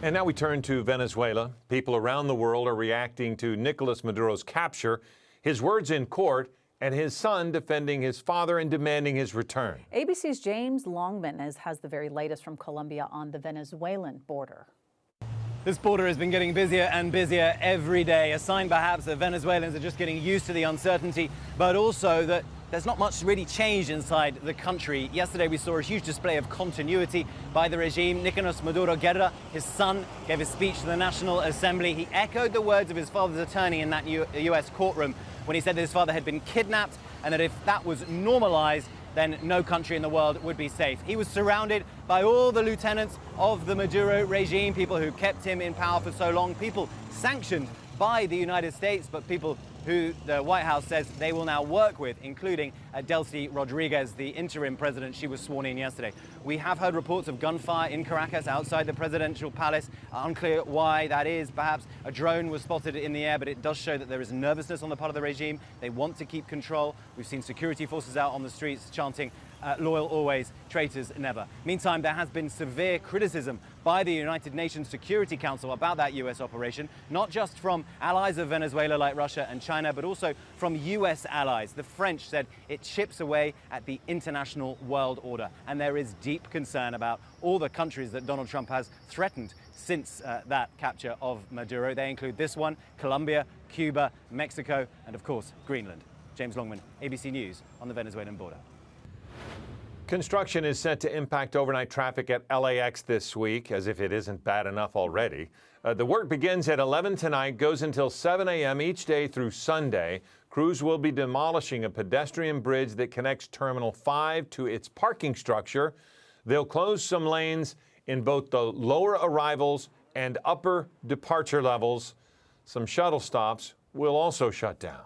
And now we turn to Venezuela. People around the world are reacting to Nicolas Maduro's capture, his words in court, and his son defending his father and demanding his return. ABC's James Longman has the very latest from Colombia on the Venezuelan border. This border has been getting busier and busier every day, a sign perhaps that Venezuelans are just getting used to the uncertainty, but also that there's not much really changed inside the country. Yesterday we saw a huge display of continuity by the regime. Nicolas Maduro Guerra, his son, gave a speech to the National Assembly. He echoed the words of his father's attorney in that US courtroom when he said that his father had been kidnapped and that if that was normalized, then no country in the world would be safe. He was surrounded by all the lieutenants of the Maduro regime, people who kept him in power for so long, people sanctioned by the United States, but people who the White House says they will now work with, including Delcy Rodriguez, the interim president. She was sworn in yesterday. We have heard reports of gunfire in Caracas outside the presidential palace. Unclear why that is. Perhaps a drone was spotted in the air, but it does show that there is nervousness on the part of the regime. They want to keep control. We've seen security forces out on the streets chanting, loyal always, traitors never. Meantime, there has been severe criticism by the United Nations Security Council about that US operation, not just from allies of Venezuela like Russia and China, but also from US allies. The French said it chips away at the international world order, and there is deep concern about all the countries that Donald Trump has threatened since that capture of Maduro. They include this one, Colombia, Cuba, Mexico, and of course, Greenland. James Longman, ABC News on the Venezuelan border. Construction is set to impact overnight traffic at LAX this week, as if it isn't bad enough already. The work begins at 11 tonight, goes until 7 a.m. each day through Sunday. Crews will be demolishing a pedestrian bridge that connects Terminal 5 to its parking structure. They'll close some lanes in both the lower arrivals and upper departure levels. Some shuttle stops will also shut down.